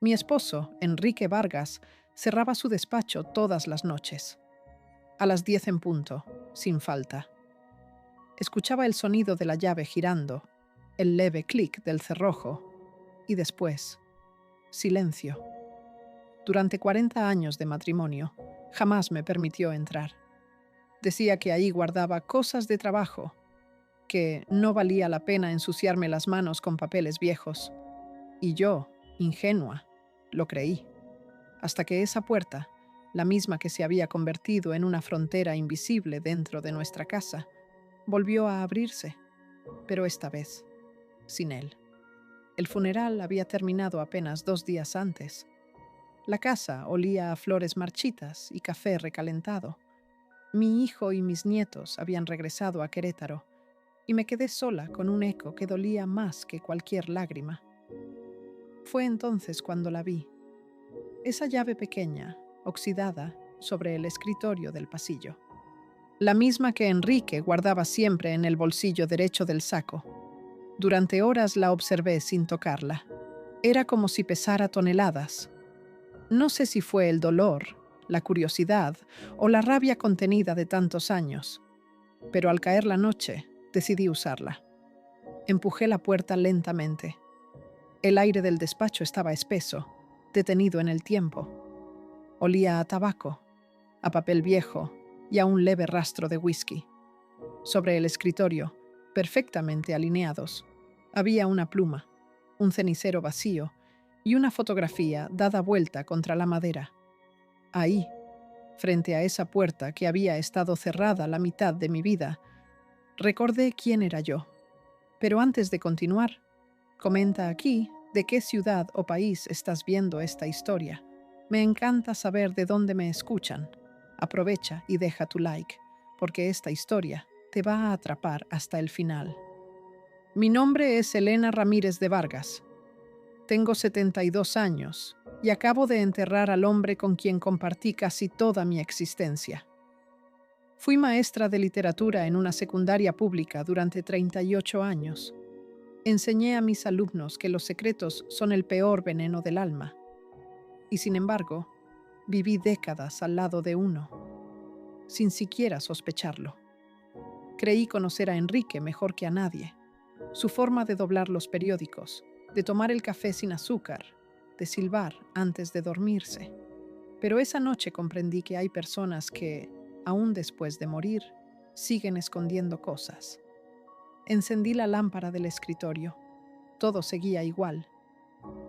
Mi esposo, Enrique Vargas, cerraba su despacho todas las noches, a las 10 en punto, sin falta. Escuchaba el sonido de la llave girando, el leve clic del cerrojo, y después, silencio. Durante 40 años de matrimonio, jamás me permitió entrar. Decía que ahí guardaba cosas de trabajo, que no valía la pena ensuciarme las manos con papeles viejos. Y yo, ingenua, lo creí. Hasta que esa puerta, la misma que se había convertido en una frontera invisible dentro de nuestra casa, volvió a abrirse, pero esta vez, sin él. El funeral había terminado apenas 2 días antes. La casa olía a flores marchitas y café recalentado. Mi hijo y mis nietos habían regresado a Querétaro y me quedé sola con un eco que dolía más que cualquier lágrima. Fue entonces cuando la vi, esa llave pequeña, oxidada, sobre el escritorio del pasillo. La misma que Enrique guardaba siempre en el bolsillo derecho del saco. Durante horas la observé sin tocarla. Era como si pesara toneladas. No sé si fue el dolor, la curiosidad o la rabia contenida de tantos años, pero al caer la noche decidí usarla. Empujé la puerta lentamente. El aire del despacho estaba espeso, detenido en el tiempo. Olía a tabaco, a papel viejo y a un leve rastro de whisky. Sobre el escritorio, perfectamente alineados, había una pluma, un cenicero vacío y una fotografía dada vuelta contra la madera. Ahí, frente a esa puerta que había estado cerrada la mitad de mi vida, recordé quién era yo. Pero antes de continuar, comenta aquí de qué ciudad o país estás viendo esta historia. Me encanta saber de dónde me escuchan. Aprovecha y deja tu like, porque esta historia te va a atrapar hasta el final. Mi nombre es Elena Ramírez de Vargas. Tengo 72 años y acabo de enterrar al hombre con quien compartí casi toda mi existencia. Fui maestra de literatura en una secundaria pública durante 38 años. Enseñé a mis alumnos que los secretos son el peor veneno del alma. Y sin embargo, viví décadas al lado de uno, sin siquiera sospecharlo. Creí conocer a Enrique mejor que a nadie. Su forma de doblar los periódicos, de tomar el café sin azúcar, de silbar antes de dormirse. Pero esa noche comprendí que hay personas que, aún después de morir, siguen escondiendo cosas. Encendí la lámpara del escritorio. Todo seguía igual.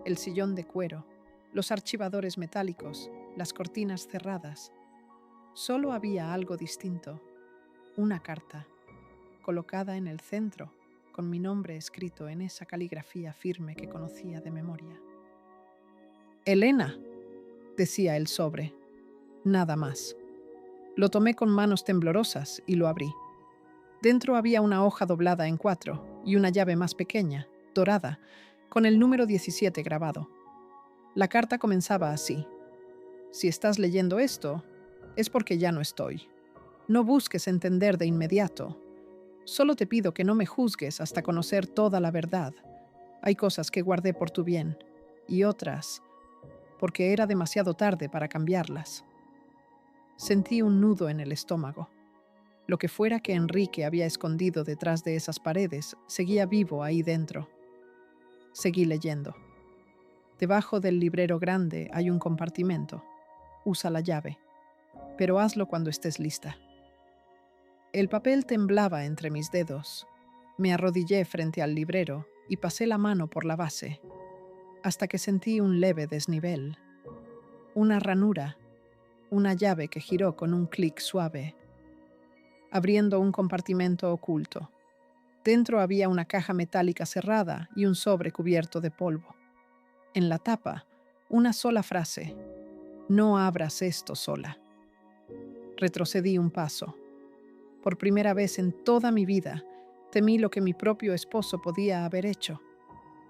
El sillón de cuero, los archivadores metálicos, las cortinas cerradas. Solo había algo distinto. Una carta, colocada en el centro, con mi nombre escrito en esa caligrafía firme que conocía de memoria. Elena, decía el sobre. Nada más. Lo tomé con manos temblorosas y lo abrí. Dentro había una hoja doblada en 4 y una llave más pequeña, dorada, con el número 17 grabado. La carta comenzaba así: si estás leyendo esto, es porque ya no estoy. No busques entender de inmediato. Solo te pido que no me juzgues hasta conocer toda la verdad. Hay cosas que guardé por tu bien, y otras porque era demasiado tarde para cambiarlas. Sentí un nudo en el estómago. Lo que fuera que Enrique había escondido detrás de esas paredes seguía vivo ahí dentro. Seguí leyendo. Debajo del librero grande hay un compartimento. Usa la llave, pero hazlo cuando estés lista. El papel temblaba entre mis dedos. Me arrodillé frente al librero y pasé la mano por la base, hasta que sentí un leve desnivel. Una ranura, una llave que giró con un clic suave, abriendo un compartimento oculto. Dentro había una caja metálica cerrada y un sobre cubierto de polvo. En la tapa, una sola frase: no abras esto sola. Retrocedí un paso. Por primera vez en toda mi vida, temí lo que mi propio esposo podía haber hecho.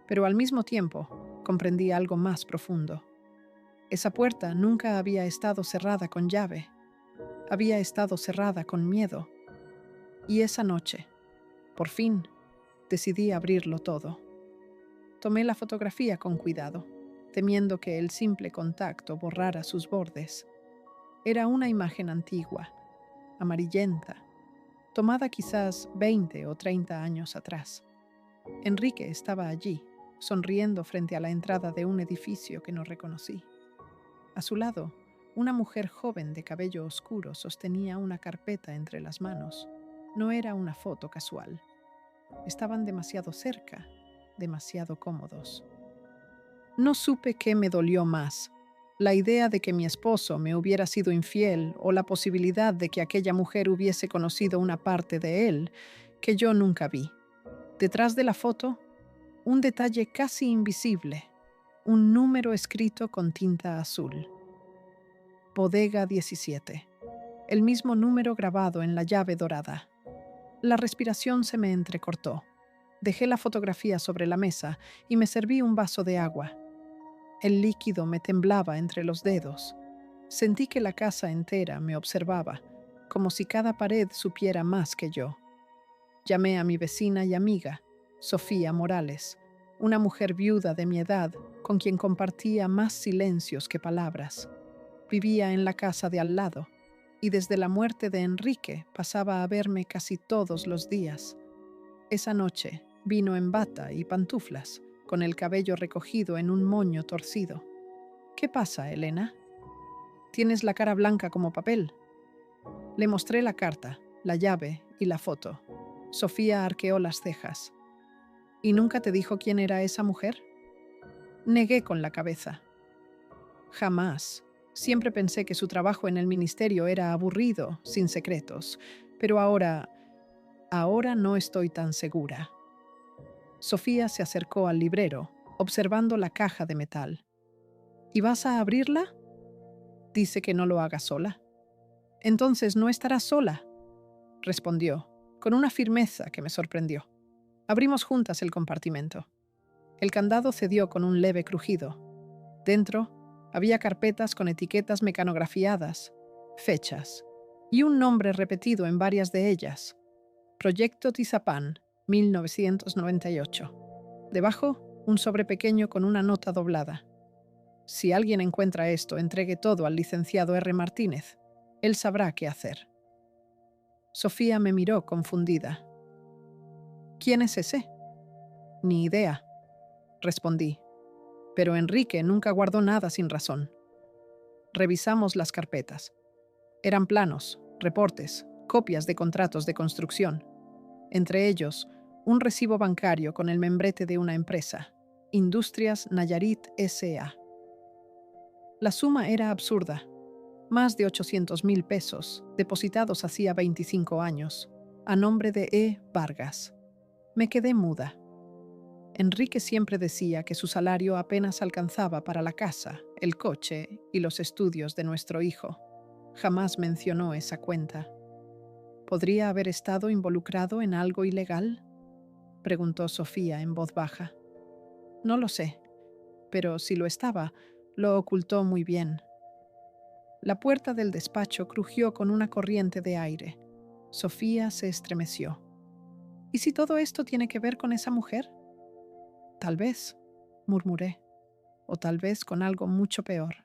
Pero al mismo tiempo, comprendí algo más profundo. Esa puerta nunca había estado cerrada con llave. Había estado cerrada con miedo. Y esa noche, por fin, decidí abrirlo todo. Tomé la fotografía con cuidado. temiendo que el simple contacto borrara sus bordes. Era una imagen antigua, amarillenta, tomada quizás 20 o 30 años atrás. Enrique estaba allí, sonriendo frente a la entrada de un edificio que no reconocí. A su lado, una mujer joven de cabello oscuro sostenía una carpeta entre las manos. No era una foto casual. Estaban demasiado cerca, demasiado cómodos. No supe qué me dolió más, la idea de que mi esposo me hubiera sido infiel o la posibilidad de que aquella mujer hubiese conocido una parte de él que yo nunca vi. Detrás de la foto, un detalle casi invisible, un número escrito con tinta azul. Bodega 17. El mismo número grabado en la llave dorada. La respiración se me entrecortó. Dejé la fotografía sobre la mesa y me serví un vaso de agua. El líquido me temblaba entre los dedos. Sentí que la casa entera me observaba, como si cada pared supiera más que yo. Llamé a mi vecina y amiga, Sofía Morales, una mujer viuda de mi edad con quien compartía más silencios que palabras. Vivía en la casa de al lado y desde la muerte de Enrique pasaba a verme casi todos los días. Esa noche vino en bata y pantuflas, con el cabello recogido en un moño torcido. ¿Qué pasa, Elena? Tienes la cara blanca como papel. Le mostré la carta, la llave y la foto. Sofía arqueó las cejas. ¿Y nunca te dijo quién era esa mujer? Negué con la cabeza. Jamás. Siempre pensé que su trabajo en el ministerio era aburrido, sin secretos. Pero ahora no estoy tan segura. Sofía se acercó al librero, observando la caja de metal. ¿Y vas a abrirla? Dice que no lo haga sola. Entonces no estará sola, respondió, con una firmeza que me sorprendió. Abrimos juntas el compartimento. El candado cedió con un leve crujido. Dentro había carpetas con etiquetas mecanografiadas, fechas y un nombre repetido en varias de ellas. Proyecto Tizapán, 1998. Debajo, un sobre pequeño con una nota doblada. Si alguien encuentra esto, entregue todo al licenciado R. Martínez. Él sabrá qué hacer. Sofía me miró confundida. ¿Quién es ese? Ni idea, respondí. Pero Enrique nunca guardó nada sin razón. Revisamos las carpetas. Eran planos, reportes, copias de contratos de construcción. Entre ellos, un recibo bancario con el membrete de una empresa, Industrias Nayarit S.A. La suma era absurda. Más de 800,000 pesos, depositados hacía 25 años, a nombre de E. Vargas. Me quedé muda. Enrique siempre decía que su salario apenas alcanzaba para la casa, el coche y los estudios de nuestro hijo. Jamás mencionó esa cuenta. ¿Podría haber estado involucrado en algo ilegal?, preguntó Sofía en voz baja. No lo sé, pero si lo estaba, lo ocultó muy bien. La puerta del despacho crujió con una corriente de aire. Sofía se estremeció. ¿Y si todo esto tiene que ver con esa mujer? Tal vez, murmuré, o tal vez con algo mucho peor.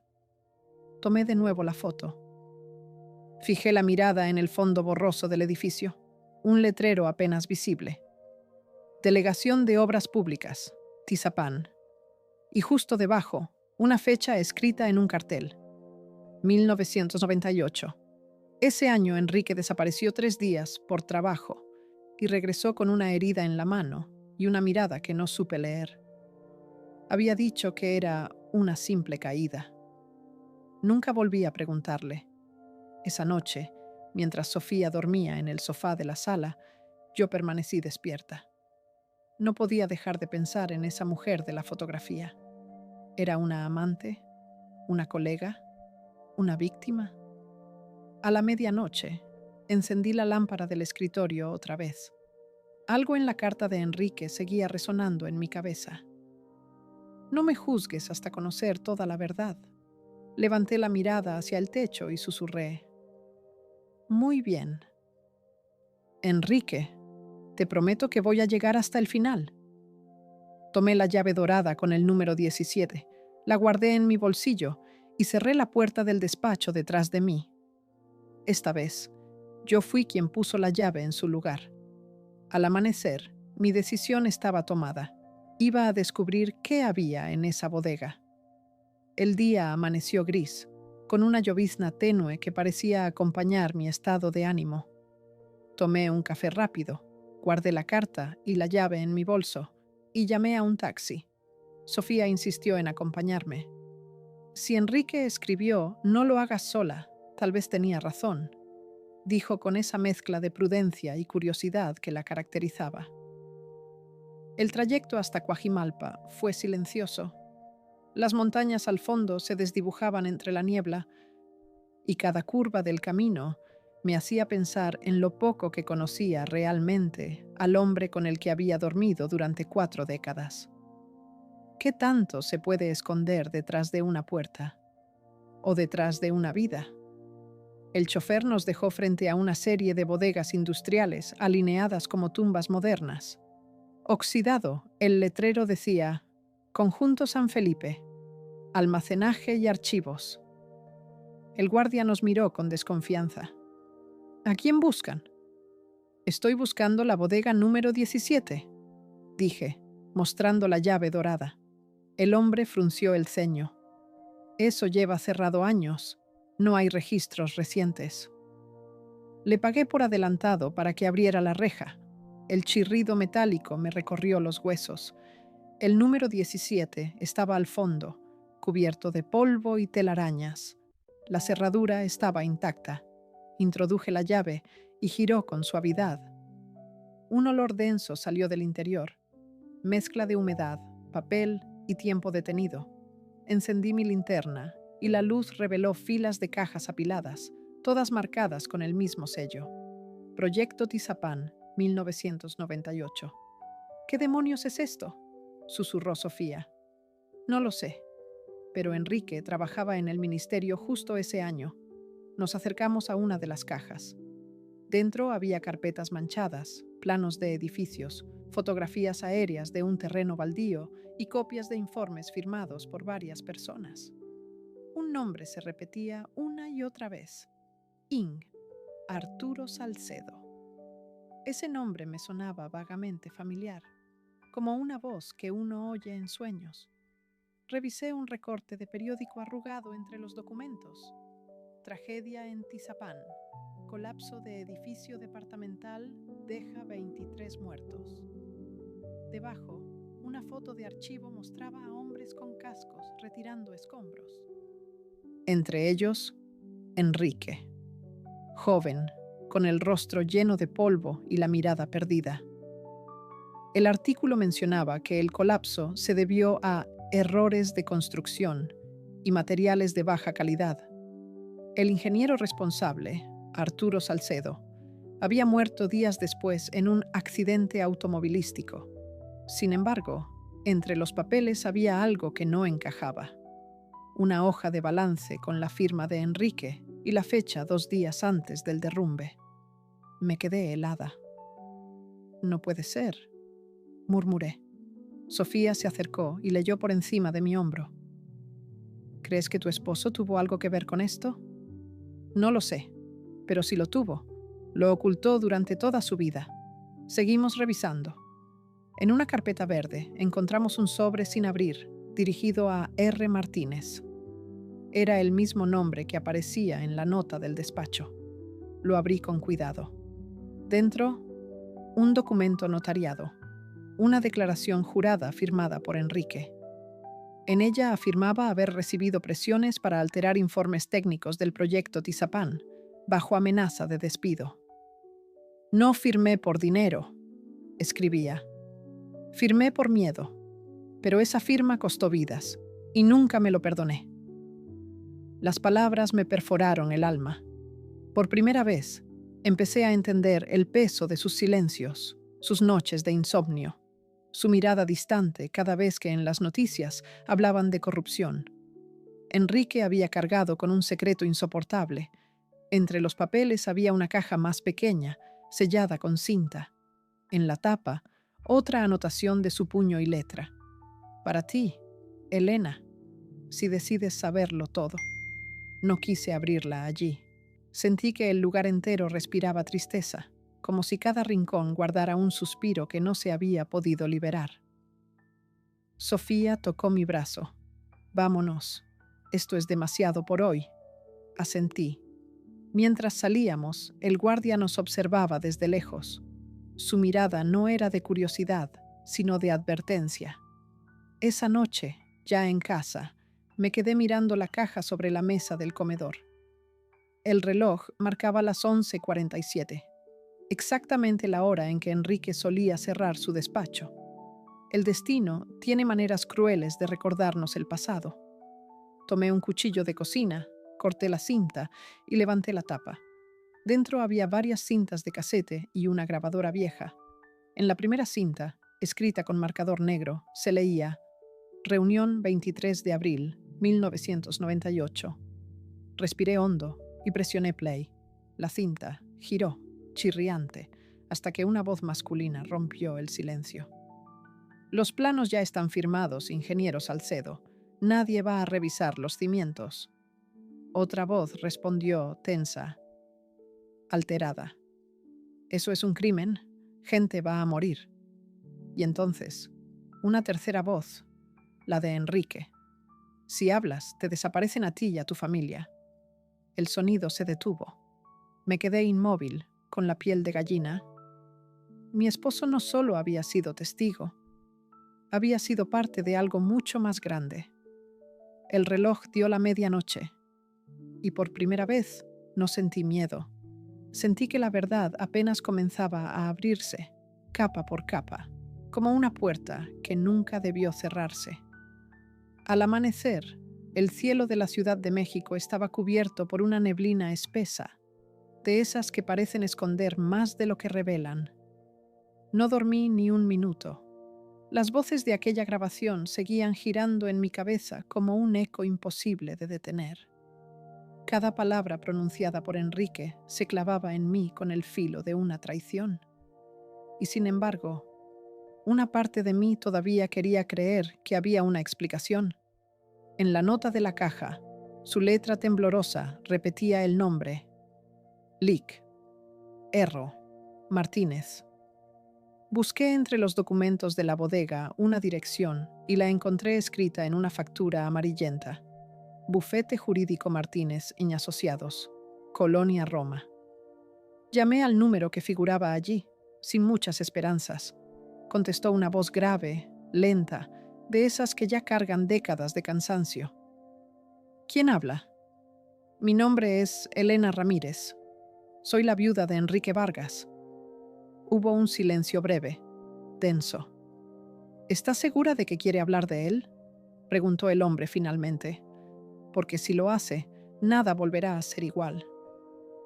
Tomé de nuevo la foto. Fijé la mirada en el fondo borroso del edificio, un letrero apenas visible. Delegación de Obras Públicas, Tizapán. Y justo debajo, una fecha escrita en un cartel. 1998. Ese año Enrique desapareció 3 días por trabajo y regresó con una herida en la mano y una mirada que no supe leer. Había dicho que era una simple caída. Nunca volví a preguntarle. Esa noche, mientras Sofía dormía en el sofá de la sala, yo permanecí despierta. No podía dejar de pensar en esa mujer de la fotografía. ¿Era una amante? ¿Una colega? ¿Una víctima? A la medianoche, encendí la lámpara del escritorio otra vez. Algo en la carta de Enrique seguía resonando en mi cabeza. No me juzgues hasta conocer toda la verdad. Levanté la mirada hacia el techo y susurré. Muy bien. Enrique, te prometo que voy a llegar hasta el final. Tomé la llave dorada con el número 17. La guardé en mi bolsillo y cerré la puerta del despacho detrás de mí. Esta vez, yo fui quien puso la llave en su lugar. Al amanecer, mi decisión estaba tomada. Iba a descubrir qué había en esa bodega. El día amaneció gris, con una llovizna tenue que parecía acompañar mi estado de ánimo. Tomé un café rápido, guardé la carta y la llave en mi bolso y llamé a un taxi. Sofía insistió en acompañarme. Si Enrique escribió, no lo hagas sola, tal vez tenía razón, dijo con esa mezcla de prudencia y curiosidad que la caracterizaba. El trayecto hasta Coajimalpa fue silencioso. Las montañas al fondo se desdibujaban entre la niebla y cada curva del camino me hacía pensar en lo poco que conocía realmente al hombre con el que había dormido durante 4 décadas. ¿Qué tanto se puede esconder detrás de una puerta? ¿O detrás de una vida? El chofer nos dejó frente a una serie de bodegas industriales alineadas como tumbas modernas. Oxidado, el letrero decía: Conjunto San Felipe, almacenaje y archivos. El guardia nos miró con desconfianza. ¿A quién buscan? Estoy buscando la bodega número 17, dije, mostrando la llave dorada. El hombre frunció el ceño. Eso lleva cerrado años. No hay registros recientes. Le pagué por adelantado para que abriera la reja. El chirrido metálico me recorrió los huesos. El número 17 estaba al fondo, cubierto de polvo y telarañas. La cerradura estaba intacta. Introduje la llave y giró con suavidad. Un olor denso salió del interior, mezcla de humedad, papel y tiempo detenido. Encendí mi linterna y la luz reveló filas de cajas apiladas, todas marcadas con el mismo sello. Proyecto Tizapán, 1998. ¿Qué demonios es esto?, susurró Sofía. No lo sé, pero Enrique trabajaba en el ministerio justo ese año. Nos acercamos a una de las cajas. Dentro había carpetas manchadas, planos de edificios, fotografías aéreas de un terreno baldío y copias de informes firmados por varias personas. Un nombre se repetía una y otra vez: Ing. Arturo Salcedo. Ese nombre me sonaba vagamente familiar, como una voz que uno oye en sueños. Revisé un recorte de periódico arrugado entre los documentos. Tragedia en Tizapán. Colapso de edificio departamental deja 23 muertos. Debajo, una foto de archivo mostraba a hombres con cascos retirando escombros. Entre ellos, Enrique, joven, con el rostro lleno de polvo y la mirada perdida. El artículo mencionaba que el colapso se debió a errores de construcción y materiales de baja calidad. El ingeniero responsable, Arturo Salcedo, había muerto días después en un accidente automovilístico. Sin embargo, entre los papeles había algo que no encajaba: una hoja de balance con la firma de Enrique y la fecha 2 días antes del derrumbe. Me quedé helada. No puede ser, murmuré. Sofía se acercó y leyó por encima de mi hombro. ¿Crees que tu esposo tuvo algo que ver con esto? No lo sé, pero si lo tuvo, lo ocultó durante toda su vida. Seguimos revisando. En una carpeta verde encontramos un sobre sin abrir, dirigido a R. Martínez. Era el mismo nombre que aparecía en la nota del despacho. Lo abrí con cuidado. Dentro, un documento notariado, una declaración jurada firmada por Enrique. En ella afirmaba haber recibido presiones para alterar informes técnicos del proyecto Tizapán, bajo amenaza de despido. No firmé por dinero, escribía. Firmé por miedo, pero esa firma costó vidas, y nunca me lo perdoné. Las palabras me perforaron el alma. Por primera vez, empecé a entender el peso de sus silencios, sus noches de insomnio, su mirada distante cada vez que en las noticias hablaban de corrupción. Enrique había cargado con un secreto insoportable. Entre los papeles había una caja más pequeña, sellada con cinta. En la tapa, otra anotación de su puño y letra. Para ti, Elena. si decides saberlo todo. No quise abrirla allí. Sentí que el lugar entero respiraba tristeza, como si cada rincón guardara un suspiro que no se había podido liberar. Sofía tocó mi brazo. Vámonos. Esto es demasiado por hoy. Asentí. Mientras salíamos, el guardia nos observaba desde lejos. Su mirada no era de curiosidad, sino de advertencia. Esa noche, ya en casa, me quedé mirando la caja sobre la mesa del comedor. El reloj marcaba las 11:47, exactamente la hora en que Enrique solía cerrar su despacho. El destino tiene maneras crueles de recordarnos el pasado. Tomé un cuchillo de cocina, corté la cinta y levanté la tapa. Dentro había varias cintas de casete y una grabadora vieja. En la primera cinta, escrita con marcador negro, se leía Reunión 23 de abril, 1998. Respiré hondo y presioné play. La cinta giró, chirriante, hasta que una voz masculina rompió el silencio. Los planos ya están firmados, ingeniero Salcedo. Nadie va a revisar los cimientos. Otra voz respondió, tensa, alterada. Eso es un crimen. Gente va a morir. Y entonces, una tercera voz, la de Enrique. Si hablas, te desaparecen a ti y a tu familia. El sonido se detuvo. Me quedé inmóvil, con la piel de gallina. Mi esposo no solo había sido testigo, había sido parte de algo mucho más grande. El reloj dio la medianoche, y por primera vez no sentí miedo. Sentí que la verdad apenas comenzaba a abrirse, capa por capa, como una puerta que nunca debió cerrarse. Al amanecer, el cielo de la Ciudad de México estaba cubierto por una neblina espesa, de esas que parecen esconder más de lo que revelan. No dormí ni un minuto. Las voces de aquella grabación seguían girando en mi cabeza como un eco imposible de detener. Cada palabra pronunciada por Enrique se clavaba en mí con el filo de una traición. Y sin embargo, una parte de mí todavía quería creer que había una explicación. En la nota de la caja, su letra temblorosa repetía el nombre: Lic, Erro, Martínez. Busqué entre los documentos de la bodega una dirección y la encontré escrita en una factura amarillenta. Bufete Jurídico Martínez y Asociados, Colonia Roma. Llamé al número que figuraba allí, sin muchas esperanzas. Contestó una voz grave, lenta, de esas que ya cargan décadas de cansancio. ¿Quién habla? Mi nombre es Elena Ramírez. Soy la viuda de Enrique Vargas. Hubo un silencio breve, denso. ¿Estás segura de que quiere hablar de él?, preguntó el hombre finalmente. Porque si lo hace, nada volverá a ser igual.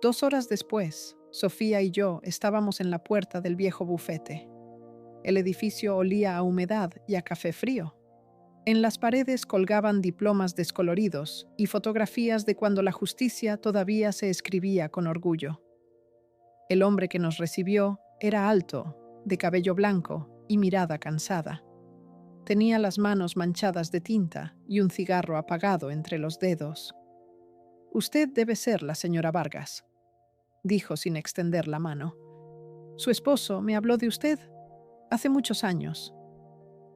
2 horas después, Sofía y yo estábamos en la puerta del viejo bufete. El edificio olía a humedad y a café frío. En las paredes colgaban diplomas descoloridos y fotografías de cuando la justicia todavía se escribía con orgullo. El hombre que nos recibió era alto, de cabello blanco y mirada cansada. Tenía las manos manchadas de tinta y un cigarro apagado entre los dedos. «Usted debe ser la señora Vargas», dijo sin extender la mano. «Su esposo me habló de usted hace muchos años».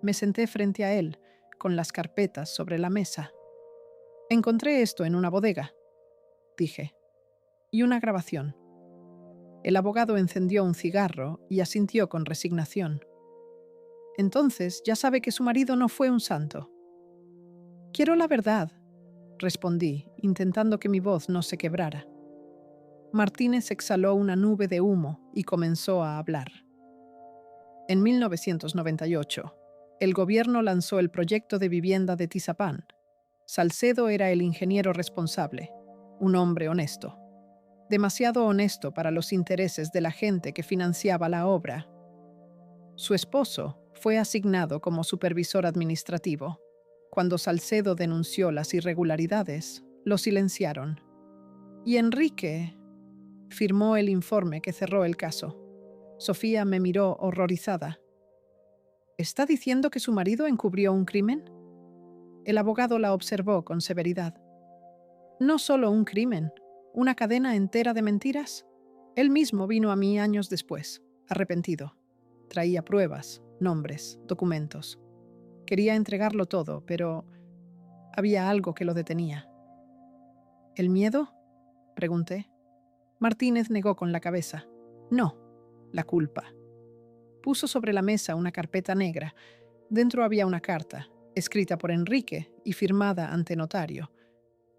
Me senté frente a él, con las carpetas sobre la mesa. «Encontré esto en una bodega», dije, «y una grabación». El abogado encendió un cigarro y asintió con resignación. «Entonces ya sabe que su marido no fue un santo». «Quiero la verdad», respondí, intentando que mi voz no se quebrara. Martínez exhaló una nube de humo y comenzó a hablar. En 1998, el gobierno lanzó el proyecto de vivienda de Tizapán. Salcedo era el ingeniero responsable, un hombre honesto. Demasiado honesto para los intereses de la gente que financiaba la obra. Su esposo fue asignado como supervisor administrativo. Cuando Salcedo denunció las irregularidades, lo silenciaron. Y Enrique firmó el informe que cerró el caso. Sofía me miró horrorizada. ¿Está diciendo que su marido encubrió un crimen? El abogado la observó con severidad. No solo un crimen, una cadena entera de mentiras. Él mismo vino a mí años después, arrepentido. Traía pruebas, nombres, documentos. Quería entregarlo todo, pero había algo que lo detenía. ¿El miedo?, pregunté. Martínez negó con la cabeza. No, la culpa. Puso sobre la mesa una carpeta negra. Dentro había una carta, escrita por Enrique y firmada ante notario.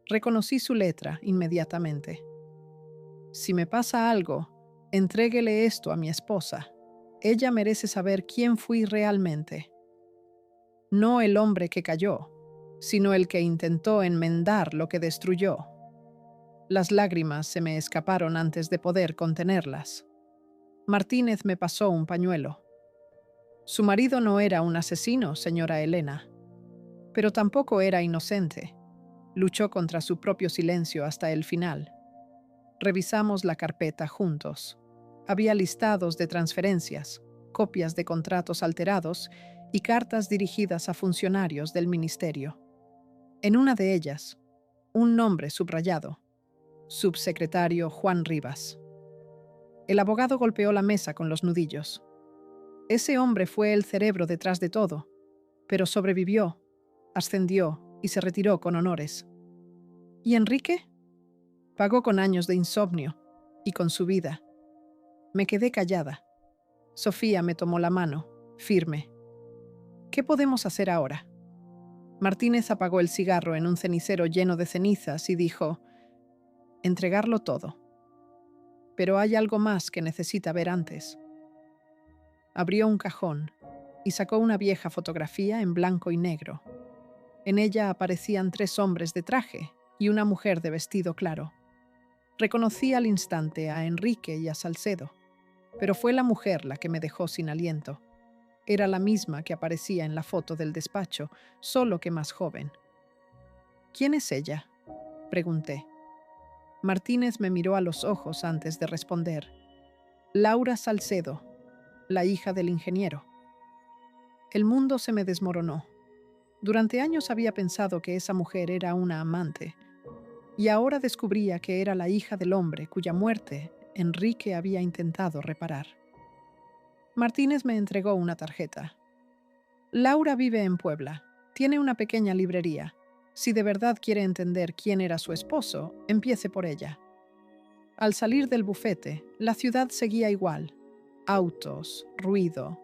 Reconocí su letra inmediatamente. Si me pasa algo, entréguele esto a mi esposa. Ella merece saber quién fui realmente. No el hombre que cayó, sino el que intentó enmendar lo que destruyó. Las lágrimas se me escaparon antes de poder contenerlas. Martínez me pasó un pañuelo. Su marido no era un asesino, señora Elena, pero tampoco era inocente. Luchó contra su propio silencio hasta el final. Revisamos la carpeta juntos. Había listados de transferencias, copias de contratos alterados y cartas dirigidas a funcionarios del ministerio. En una de ellas, un nombre subrayado: subsecretario Juan Rivas. El abogado golpeó la mesa con los nudillos. Ese hombre fue el cerebro detrás de todo, pero sobrevivió, ascendió y se retiró con honores. ¿Y Enrique? Pagó con años de insomnio y con su vida. Me quedé callada. Sofía me tomó la mano, firme. ¿Qué podemos hacer ahora? Martínez apagó el cigarro en un cenicero lleno de cenizas y dijo: entregarlo todo. Pero hay algo más que necesita ver antes. Abrió un cajón y sacó una vieja fotografía en blanco y negro. En ella aparecían 3 hombres de traje y una mujer de vestido claro. Reconocí al instante a Enrique y a Salcedo, pero fue la mujer la que me dejó sin aliento. Era la misma que aparecía en la foto del despacho, solo que más joven. ¿Quién es ella?, pregunté. Martínez me miró a los ojos antes de responder. Laura Salcedo, la hija del ingeniero. El mundo se me desmoronó. Durante años había pensado que esa mujer era una amante, y ahora descubría que era la hija del hombre cuya muerte Enrique había intentado reparar. Martínez me entregó una tarjeta. Laura vive en Puebla. Tiene una pequeña librería. Si de verdad quiere entender quién era su esposo, empiece por ella. Al salir del bufete, la ciudad seguía igual. Autos, ruido,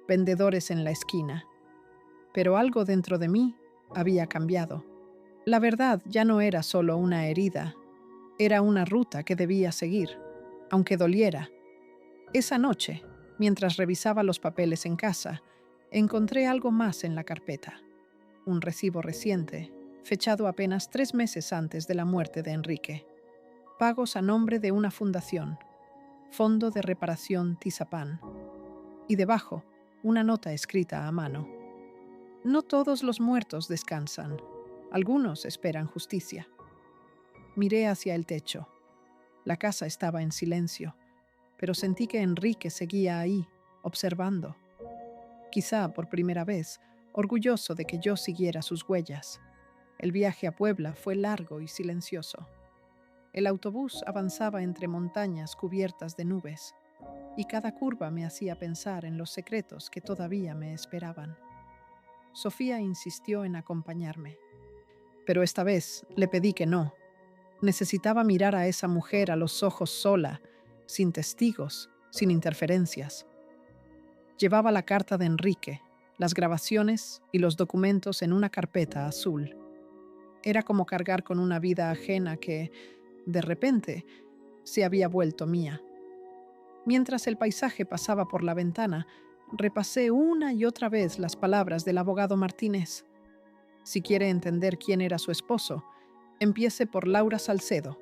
vendedores en la esquina. Pero algo dentro de mí había cambiado. La verdad ya no era solo una herida, era una ruta que debía seguir, aunque doliera. Esa noche, mientras revisaba los papeles en casa, encontré algo más en la carpeta. Un recibo reciente, fechado apenas 3 meses antes de la muerte de Enrique. Pagos a nombre de una fundación, Fondo de Reparación Tizapán. Y debajo, una nota escrita a mano. No todos los muertos descansan. Algunos esperan justicia. Miré hacia el techo. La casa estaba en silencio, pero sentí que Enrique seguía ahí, observando. Quizá por primera vez, orgulloso de que yo siguiera sus huellas. El viaje a Puebla fue largo y silencioso. El autobús avanzaba entre montañas cubiertas de nubes, y cada curva me hacía pensar en los secretos que todavía me esperaban. Sofía insistió en acompañarme, pero esta vez le pedí que no. Necesitaba mirar a esa mujer a los ojos sola, sin testigos, sin interferencias. Llevaba la carta de Enrique, las grabaciones y los documentos en una carpeta azul. Era como cargar con una vida ajena que, de repente, se había vuelto mía. Mientras el paisaje pasaba por la ventana, repasé una y otra vez las palabras del abogado Martínez. Si quiere entender quién era su esposo, empiece por Laura Salcedo.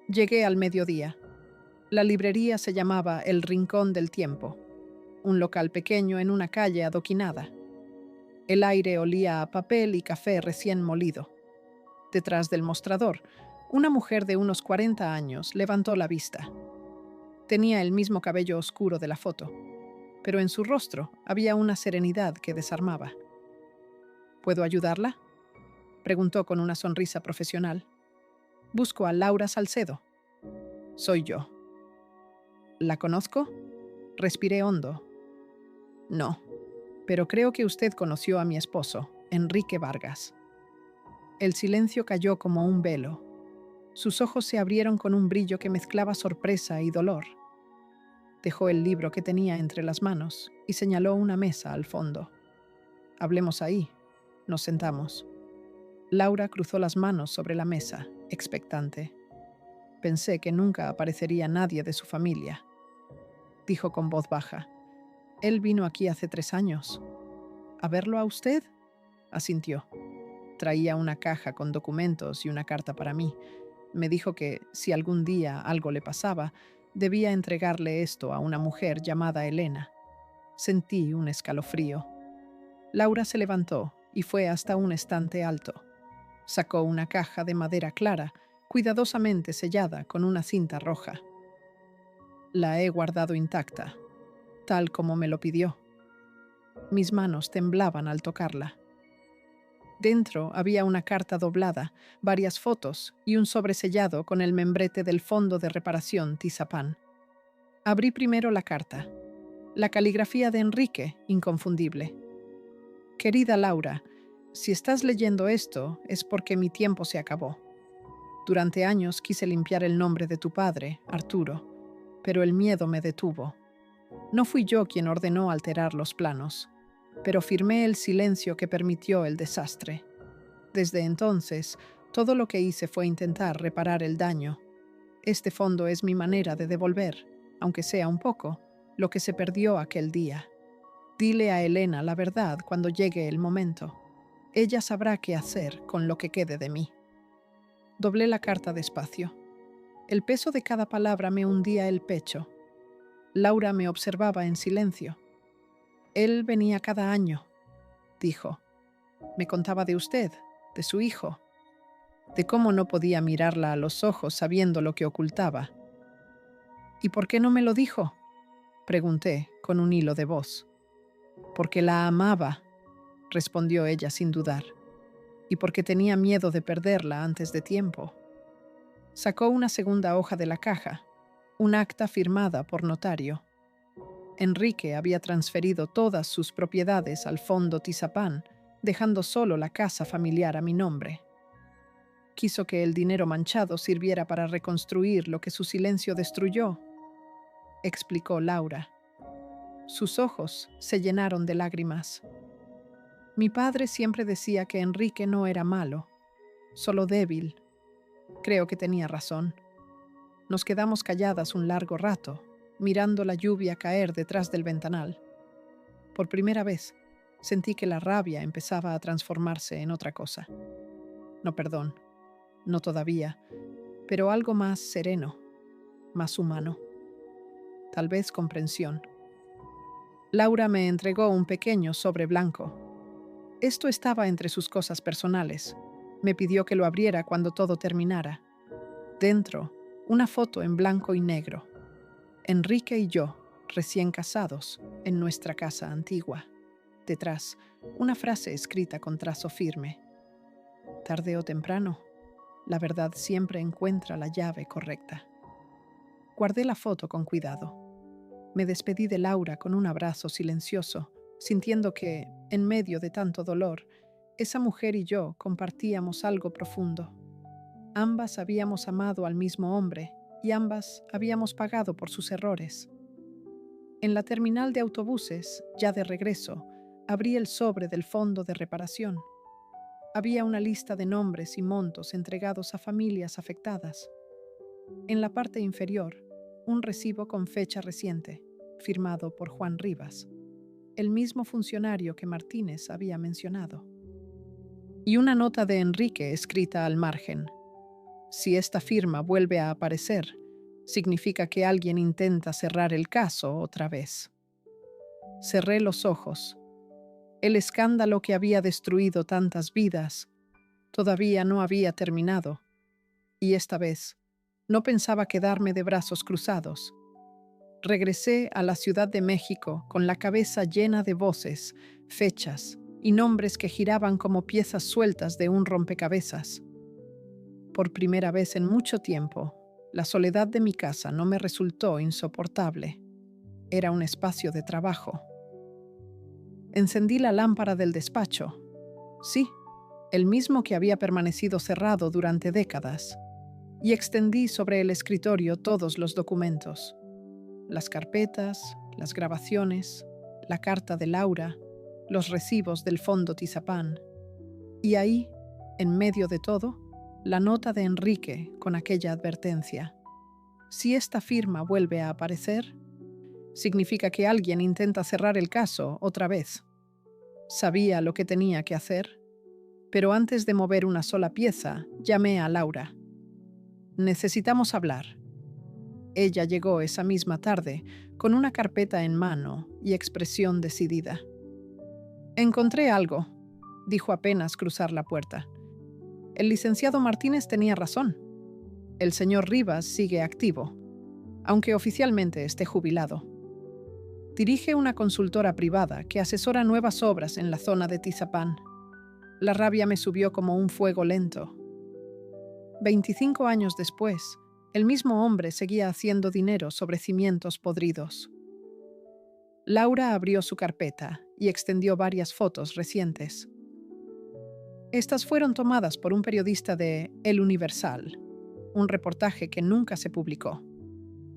Llegué al mediodía. La librería se llamaba El Rincón del Tiempo, un local pequeño en una calle adoquinada. El aire olía a papel y café recién molido. Detrás del mostrador, una mujer de unos 40 años levantó la vista. Tenía el mismo cabello oscuro de la foto, pero en su rostro había una serenidad que desarmaba. ¿Puedo ayudarla?, preguntó con una sonrisa profesional. Busco a Laura Salcedo. Soy yo. ¿La conozco? Respiré hondo. No, pero creo que usted conoció a mi esposo, Enrique Vargas. El silencio cayó como un velo. Sus ojos se abrieron con un brillo que mezclaba sorpresa y dolor. Dejó el libro que tenía entre las manos y señaló una mesa al fondo. Hablemos ahí. Nos sentamos. Laura cruzó las manos sobre la mesa, expectante. Pensé que nunca aparecería nadie de su familia. Dijo con voz baja. Él vino aquí hace 3 años. ¿A verlo a usted? Asintió. Traía una caja con documentos y una carta para mí. Me dijo que, si algún día algo le pasaba, debía entregarle esto a una mujer llamada Elena. Sentí un escalofrío. Laura se levantó y fue hasta un estante alto. Sacó una caja de madera clara, cuidadosamente sellada con una cinta roja. La he guardado intacta, tal como me lo pidió. Mis manos temblaban al tocarla. Dentro había una carta doblada, varias fotos y un sobresellado con el membrete del Fondo de Reparación Tizapán. Abrí primero la carta. La caligrafía de Enrique, inconfundible. Querida Laura, si estás leyendo esto es porque mi tiempo se acabó. Durante años quise limpiar el nombre de tu padre, Arturo, pero el miedo me detuvo. No fui yo quien ordenó alterar los planos, pero firmé el silencio que permitió el desastre. Desde entonces, todo lo que hice fue intentar reparar el daño. Este fondo es mi manera de devolver, aunque sea un poco, lo que se perdió aquel día. Dile a Elena la verdad cuando llegue el momento. Ella sabrá qué hacer con lo que quede de mí. Doblé la carta despacio. El peso de cada palabra me hundía el pecho. Laura me observaba en silencio. Él venía cada año, dijo. Me contaba de usted, de su hijo, de cómo no podía mirarla a los ojos sabiendo lo que ocultaba. ¿Y por qué no me lo dijo?, pregunté con un hilo de voz. Porque la amaba, respondió ella sin dudar, y porque tenía miedo de perderla antes de tiempo. Sacó una segunda hoja de la caja, un acta firmada por notario. Enrique había transferido todas sus propiedades al Fondo Tizapán, dejando solo la casa familiar a mi nombre. Quiso que el dinero manchado sirviera para reconstruir lo que su silencio destruyó, explicó Laura. Sus ojos se llenaron de lágrimas. Mi padre siempre decía que Enrique no era malo, solo débil. Creo que tenía razón. Nos quedamos calladas un largo rato, mirando la lluvia caer detrás del ventanal. Por primera vez, sentí que la rabia empezaba a transformarse en otra cosa. No perdón, no todavía, pero algo más sereno, más humano. Tal vez comprensión. Laura me entregó un pequeño sobre blanco. Esto estaba entre sus cosas personales. Me pidió que lo abriera cuando todo terminara. Dentro, una foto en blanco y negro. Enrique y yo, recién casados, en nuestra casa antigua. Detrás, una frase escrita con trazo firme. Tarde o temprano, la verdad siempre encuentra la llave correcta. Guardé la foto con cuidado. Me despedí de Laura con un abrazo silencioso, sintiendo que, en medio de tanto dolor, esa mujer y yo compartíamos algo profundo. Ambas habíamos amado al mismo hombre y ambas habíamos pagado por sus errores. En la terminal de autobuses, ya de regreso, abrí el sobre del Fondo de Reparación. Había una lista de nombres y montos entregados a familias afectadas. En la parte inferior, un recibo con fecha reciente, firmado por Juan Rivas, el mismo funcionario que Martínez había mencionado. Y una nota de Enrique escrita al margen. Si esta firma vuelve a aparecer, significa que alguien intenta cerrar el caso otra vez. Cerré los ojos. El escándalo que había destruido tantas vidas todavía no había terminado, y esta vez no pensaba quedarme de brazos cruzados. Regresé a la Ciudad de México con la cabeza llena de voces, fechas, y nombres que giraban como piezas sueltas de un rompecabezas. Por primera vez en mucho tiempo, la soledad de mi casa no me resultó insoportable. Era un espacio de trabajo. Encendí la lámpara del despacho. Sí, el mismo que había permanecido cerrado durante décadas, y extendí sobre el escritorio todos los documentos. Las carpetas, las grabaciones, la carta de Laura, los recibos del Fondo Tizapán. Y ahí, en medio de todo, la nota de Enrique con aquella advertencia. Si esta firma vuelve a aparecer, significa que alguien intenta cerrar el caso otra vez. Sabía lo que tenía que hacer, pero antes de mover una sola pieza, llamé a Laura. Necesitamos hablar. Ella llegó esa misma tarde, con una carpeta en mano y expresión decidida. Encontré algo, dijo apenas cruzar la puerta. El licenciado Martínez tenía razón. El señor Rivas sigue activo, aunque oficialmente esté jubilado. Dirige una consultora privada que asesora nuevas obras en la zona de Tizapán. La rabia me subió como un fuego lento. 25 años después, el mismo hombre seguía haciendo dinero sobre cimientos podridos. Laura abrió su carpeta y extendió varias fotos recientes. Estas fueron tomadas por un periodista de El Universal, un reportaje que nunca se publicó.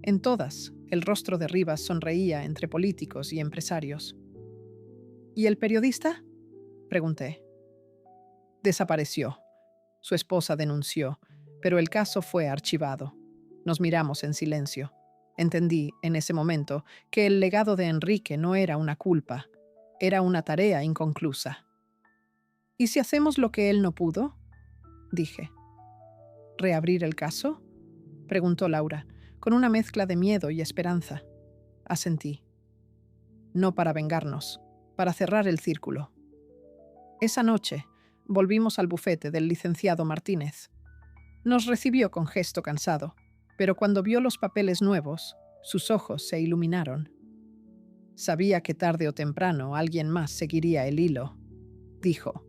En todas, el rostro de Rivas sonreía entre políticos y empresarios. ¿Y el periodista?, pregunté. Desapareció. Su esposa denunció, pero el caso fue archivado. Nos miramos en silencio. Entendí, en ese momento, que el legado de Enrique no era una culpa, era una tarea inconclusa. ¿Y si hacemos lo que él no pudo?, dije. ¿Reabrir el caso?, preguntó Laura, con una mezcla de miedo y esperanza. Asentí. No para vengarnos, para cerrar el círculo. Esa noche, volvimos al bufete del licenciado Martínez. Nos recibió con gesto cansado, pero cuando vio los papeles nuevos, sus ojos se iluminaron. Sabía que tarde o temprano alguien más seguiría el hilo, dijo.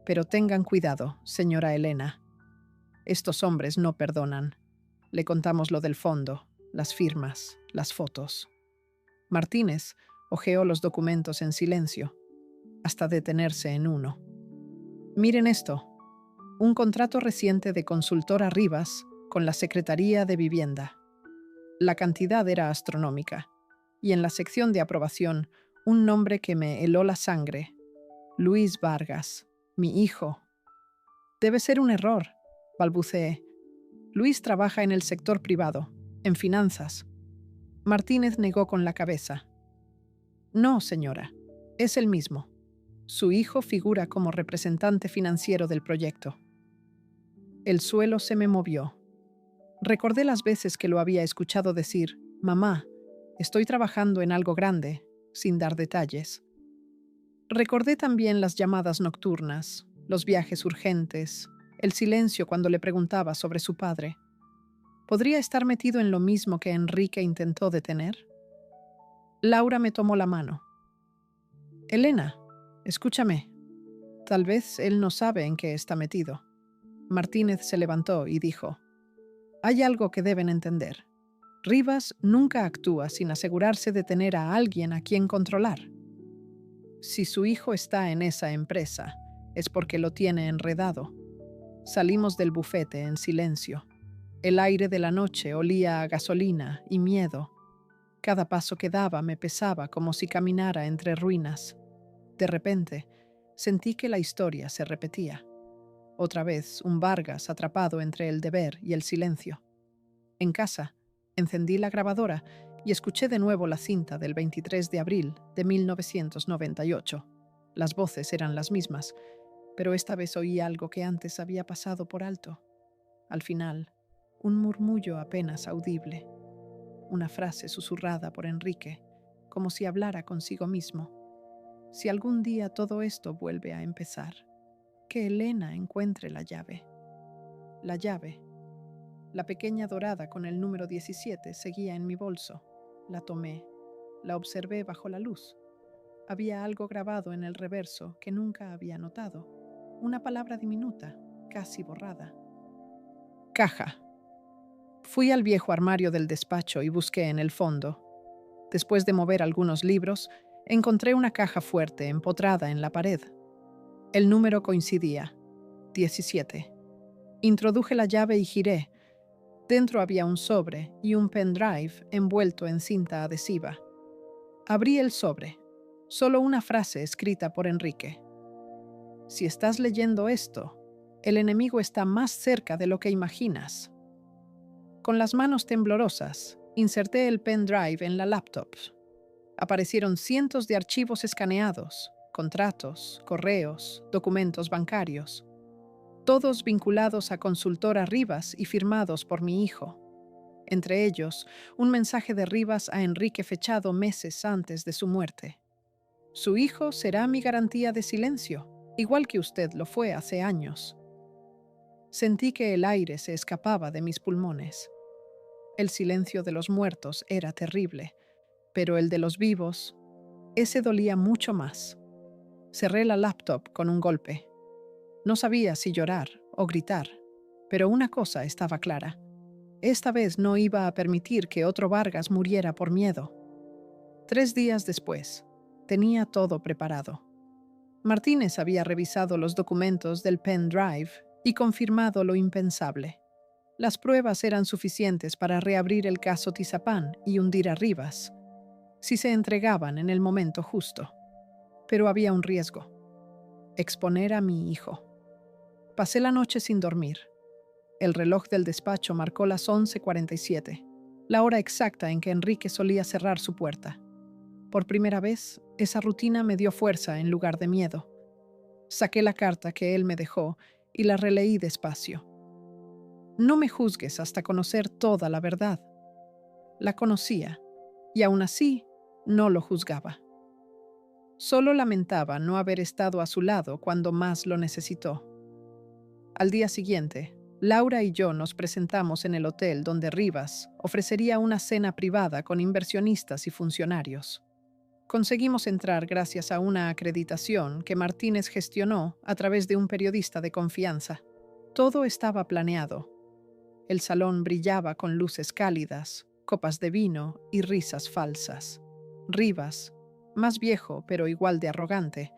Pero tengan cuidado, señora Elena. Estos hombres no perdonan. Le contamos lo del fondo, las firmas, las fotos. Martínez hojeó los documentos en silencio, hasta detenerse en uno. Miren esto. Un contrato reciente de consultora Rivas con la Secretaría de Vivienda. La cantidad era astronómica, y en la sección de aprobación, un nombre que me heló la sangre. Luis Vargas, mi hijo. Debe ser un error, balbuceé. Luis trabaja en el sector privado, en finanzas. Martínez negó con la cabeza. No, señora, es el mismo. Su hijo figura como representante financiero del proyecto. El suelo se me movió. Recordé las veces que lo había escuchado decir, «Mamá, estoy trabajando en algo grande», sin dar detalles. Recordé también las llamadas nocturnas, los viajes urgentes, el silencio cuando le preguntaba sobre su padre. ¿Podría estar metido en lo mismo que Enrique intentó detener? Laura me tomó la mano. Elena, escúchame. Tal vez él no sabe en qué está metido. Martínez se levantó y dijo, hay algo que deben entender. Rivas nunca actúa sin asegurarse de tener a alguien a quien controlar. Si su hijo está en esa empresa, es porque lo tiene enredado. Salimos del bufete en silencio. El aire de la noche olía a gasolina y miedo. Cada paso que daba me pesaba como si caminara entre ruinas. De repente, sentí que la historia se repetía. Otra vez, un Vargas atrapado entre el deber y el silencio. En casa, encendí la grabadora y escuché de nuevo la cinta del 23 de abril de 1998. Las voces eran las mismas, pero esta vez oí algo que antes había pasado por alto. Al final, un murmullo apenas audible. Una frase susurrada por Enrique, como si hablara consigo mismo. Si algún día todo esto vuelve a empezar, que Elena encuentre la llave. La llave. La pequeña dorada con el número 17 seguía en mi bolso. La tomé. La observé bajo la luz. Había algo grabado en el reverso que nunca había notado. Una palabra diminuta, casi borrada. Caja. Fui al viejo armario del despacho y busqué en el fondo. Después de mover algunos libros, encontré una caja fuerte empotrada en la pared. El número coincidía, 17. Introduje la llave y giré. Dentro había un sobre y un pendrive envuelto en cinta adhesiva. Abrí el sobre. Solo una frase escrita por Enrique. Si estás leyendo esto, el enemigo está más cerca de lo que imaginas. Con las manos temblorosas, inserté el pendrive en la laptop. Aparecieron cientos de archivos escaneados, contratos, correos, documentos bancarios, todos vinculados a Consultora Rivas y firmados por mi hijo. Entre ellos, un mensaje de Rivas a Enrique fechado meses antes de su muerte. Su hijo será mi garantía de silencio, igual que usted lo fue hace años. Sentí que el aire se escapaba de mis pulmones. El silencio de los muertos era terrible, pero el de los vivos, ese dolía mucho más. Cerré la laptop con un golpe. No sabía si llorar o gritar, pero una cosa estaba clara. Esta vez no iba a permitir que otro Vargas muriera por miedo. 3 días después, tenía todo preparado. Martínez había revisado los documentos del pendrive y confirmado lo impensable. Las pruebas eran suficientes para reabrir el caso Tizapán y hundir a Rivas, si se entregaban en el momento justo. Pero había un riesgo: exponer a mi hijo. Pasé la noche sin dormir. El reloj del despacho marcó las 11:47, la hora exacta en que Enrique solía cerrar su puerta. Por primera vez, esa rutina me dio fuerza en lugar de miedo. Saqué la carta que él me dejó y la releí despacio. No me juzgues hasta conocer toda la verdad. La conocía, y aún así no lo juzgaba. Solo lamentaba no haber estado a su lado cuando más lo necesitó. Al día siguiente, Laura y yo nos presentamos en el hotel donde Rivas ofrecería una cena privada con inversionistas y funcionarios. Conseguimos entrar gracias a una acreditación que Martínez gestionó a través de un periodista de confianza. Todo estaba planeado. El salón brillaba con luces cálidas, copas de vino y risas falsas. Rivas, más viejo pero igual de arrogante,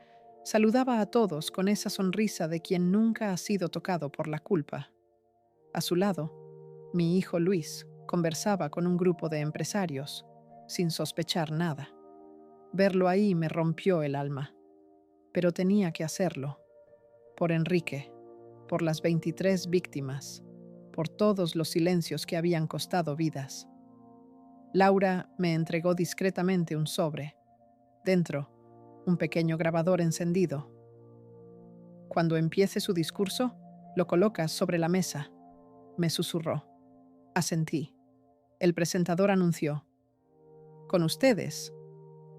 saludaba a todos con esa sonrisa de quien nunca ha sido tocado por la culpa. A su lado, mi hijo Luis conversaba con un grupo de empresarios, sin sospechar nada. Verlo ahí me rompió el alma, pero tenía que hacerlo. Por Enrique, por las 23 víctimas, por todos los silencios que habían costado vidas. Laura me entregó discretamente un sobre. Dentro, un pequeño grabador encendido. Cuando empiece su discurso, lo colocas sobre la mesa, me susurró. Asentí. El presentador anunció: con ustedes,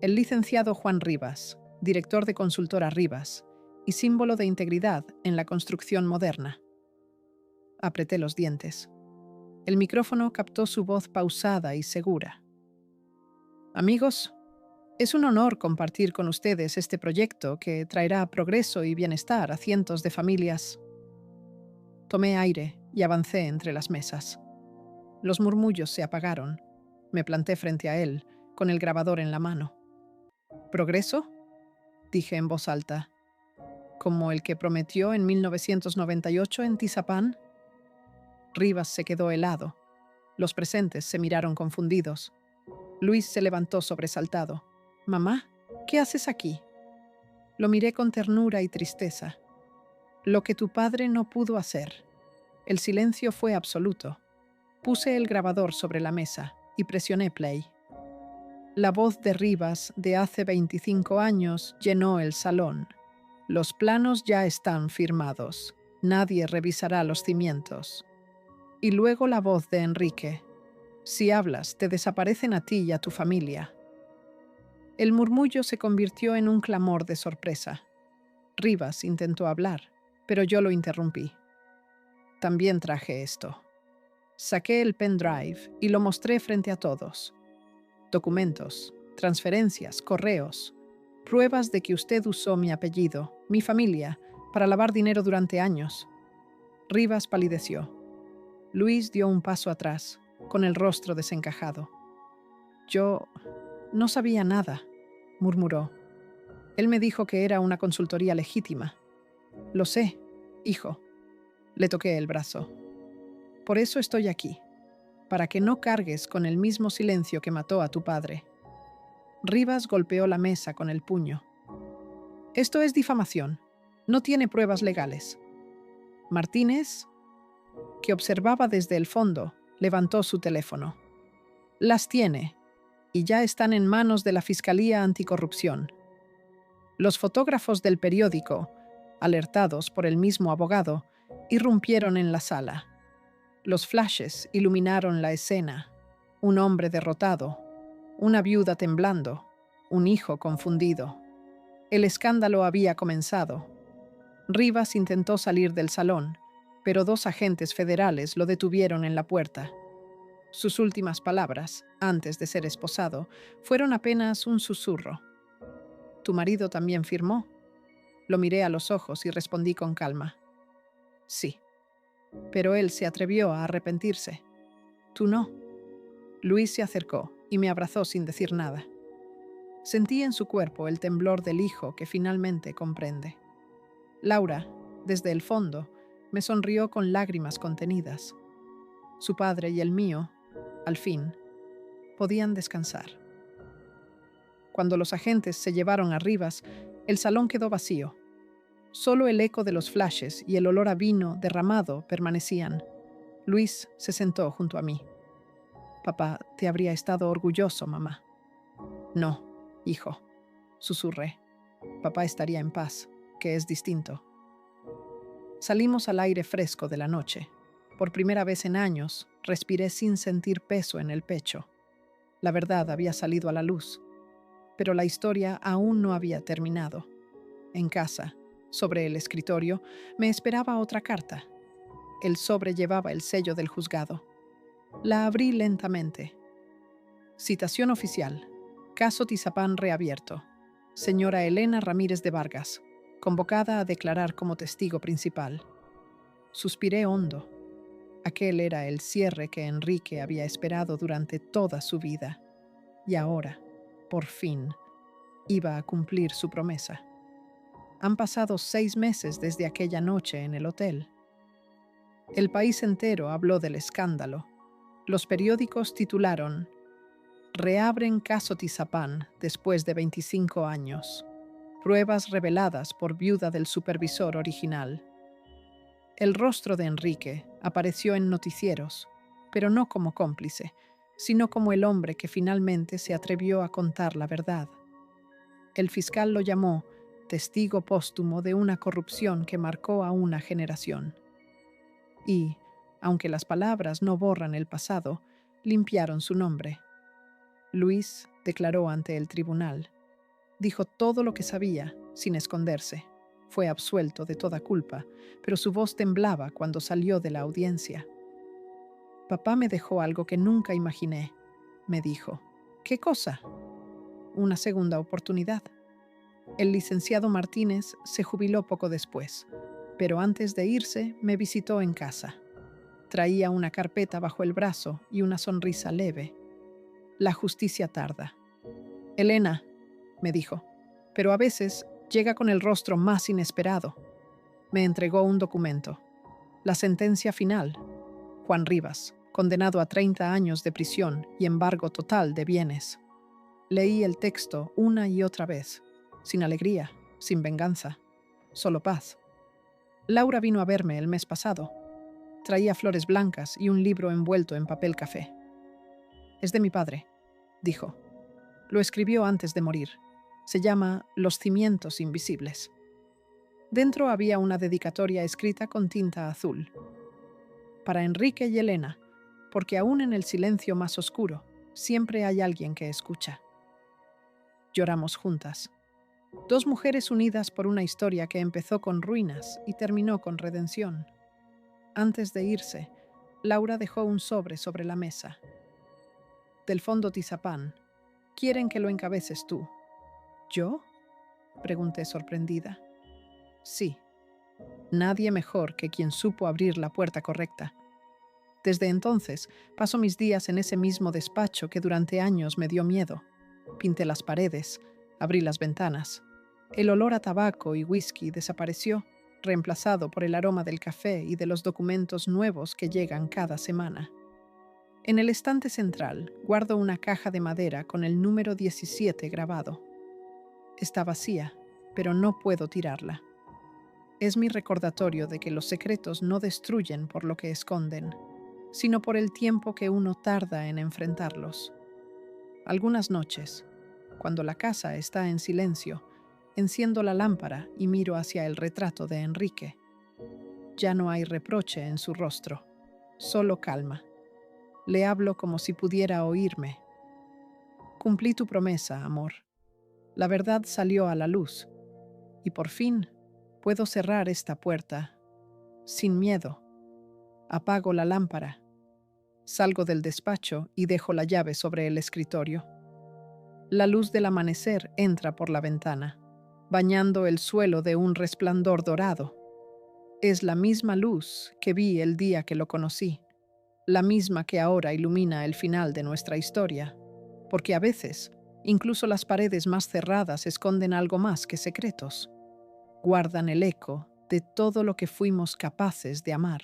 el licenciado Juan Rivas, director de Consultora Rivas y símbolo de integridad en la construcción moderna. Apreté los dientes. El micrófono captó su voz pausada y segura. Amigos, es un honor compartir con ustedes este proyecto que traerá progreso y bienestar a cientos de familias. Tomé aire y avancé entre las mesas. Los murmullos se apagaron. Me planté frente a él, con el grabador en la mano. ¿Progreso?, dije en voz alta. ¿Como el que prometió en 1998 en Tizapán? Rivas se quedó helado. Los presentes se miraron confundidos. Luis se levantó sobresaltado. «Mamá, ¿qué haces aquí?» Lo miré con ternura y tristeza. Lo que tu padre no pudo hacer. El silencio fue absoluto. Puse el grabador sobre la mesa y presioné play. La voz de Rivas de hace 25 años llenó el salón. Los planos ya están firmados. Nadie revisará los cimientos. Y luego la voz de Enrique. Si hablas, te desaparecen a ti y a tu familia. El murmullo se convirtió en un clamor de sorpresa. Rivas intentó hablar, pero yo lo interrumpí. También traje esto. Saqué el pendrive y lo mostré frente a todos. Documentos, transferencias, correos. Pruebas de que usted usó mi apellido, mi familia, para lavar dinero durante años. Rivas palideció. Luis dio un paso atrás, con el rostro desencajado. Yo no sabía nada, murmuró. Él me dijo que era una consultoría legítima. Lo sé, hijo. Le toqué el brazo. Por eso estoy aquí, para que no cargues con el mismo silencio que mató a tu padre. Rivas golpeó la mesa con el puño. Esto es difamación. No tiene pruebas legales. Martínez, que observaba desde el fondo, levantó su teléfono. Las tiene, y ya están en manos de la Fiscalía Anticorrupción. Los fotógrafos del periódico, alertados por el mismo abogado, irrumpieron en la sala. Los flashes iluminaron la escena. Un hombre derrotado, una viuda temblando, un hijo confundido. El escándalo había comenzado. Rivas intentó salir del salón, pero 2 agentes federales lo detuvieron en la puerta. Sus últimas palabras, antes de ser esposado, fueron apenas un susurro. ¿Tu marido también firmó? Lo miré a los ojos y respondí con calma. Sí. Pero él se atrevió a arrepentirse. Tú no. Luis se acercó y me abrazó sin decir nada. Sentí en su cuerpo el temblor del hijo que finalmente comprende. Laura, desde el fondo, me sonrió con lágrimas contenidas. Su padre y el mío, al fin, podían descansar. Cuando los agentes se llevaron a Rivas, el salón quedó vacío. Solo el eco de los flashes y el olor a vino derramado permanecían. Luis se sentó junto a mí. Papá te habría estado orgulloso, mamá. No, hijo, susurré. Papá estaría en paz, que es distinto. Salimos al aire fresco de la noche. Por primera vez en años, respiré sin sentir peso en el pecho. La verdad había salido a la luz, pero la historia aún no había terminado. En casa, sobre el escritorio, me esperaba otra carta. El sobre llevaba el sello del juzgado. La abrí lentamente. Citación oficial. Caso Tizapán reabierto. Señora Elena Ramírez de Vargas, convocada a declarar como testigo principal. Suspiré hondo. Aquel era el cierre que Enrique había esperado durante toda su vida. Y ahora, por fin, iba a cumplir su promesa. Han pasado 6 meses desde aquella noche en el hotel. El país entero habló del escándalo. Los periódicos titularon «Reabren caso Tizapán después de 25 años. Pruebas reveladas por viuda del supervisor original». El rostro de Enrique apareció en noticieros, pero no como cómplice, sino como el hombre que finalmente se atrevió a contar la verdad. El fiscal lo llamó testigo póstumo de una corrupción que marcó a una generación. Y, aunque las palabras no borran el pasado, limpiaron su nombre. Luis declaró ante el tribunal. Dijo todo lo que sabía, sin esconderse. Fue absuelto de toda culpa, pero su voz temblaba cuando salió de la audiencia. Papá me dejó algo que nunca imaginé, me dijo. ¿Qué cosa? Una segunda oportunidad. El licenciado Martínez se jubiló poco después, pero antes de irse me visitó en casa. Traía una carpeta bajo el brazo y una sonrisa leve. La justicia tarda. Elena, me dijo, pero a veces llega con el rostro más inesperado. Me entregó un documento. La sentencia final. Juan Rivas, condenado a 30 años de prisión y embargo total de bienes. Leí el texto una y otra vez, sin alegría, sin venganza, solo paz. Laura vino a verme el mes pasado. Traía flores blancas y un libro envuelto en papel café. Es de mi padre, dijo. Lo escribió antes de morir. Se llama Los cimientos invisibles. Dentro había una dedicatoria escrita con tinta azul. Para Enrique y Elena, porque aún en el silencio más oscuro, siempre hay alguien que escucha. Lloramos juntas. 2 mujeres unidas por una historia que empezó con ruinas y terminó con redención. Antes de irse, Laura dejó un sobre la mesa. Del Fondo Tizapán, quieren que lo encabeces tú. ¿Yo? Pregunté sorprendida. Sí, nadie mejor que quien supo abrir la puerta correcta. Desde entonces, paso mis días en ese mismo despacho que durante años me dio miedo. Pinté las paredes, abrí las ventanas. El olor a tabaco y whisky desapareció, reemplazado por el aroma del café y de los documentos nuevos que llegan cada semana. En el estante central guardo una caja de madera con el número 17 grabado. Está vacía, pero no puedo tirarla. Es mi recordatorio de que los secretos no destruyen por lo que esconden, sino por el tiempo que uno tarda en enfrentarlos. Algunas noches, cuando la casa está en silencio, enciendo la lámpara y miro hacia el retrato de Enrique. Ya no hay reproche en su rostro, solo calma. Le hablo como si pudiera oírme. Cumplí tu promesa, amor. La verdad salió a la luz, y por fin puedo cerrar esta puerta, sin miedo. Apago la lámpara. Salgo del despacho y dejo la llave sobre el escritorio. La luz del amanecer entra por la ventana, bañando el suelo de un resplandor dorado. Es la misma luz que vi el día que lo conocí, la misma que ahora ilumina el final de nuestra historia, porque a veces, incluso las paredes más cerradas esconden algo más que secretos, guardan el eco de todo lo que fuimos capaces de amar.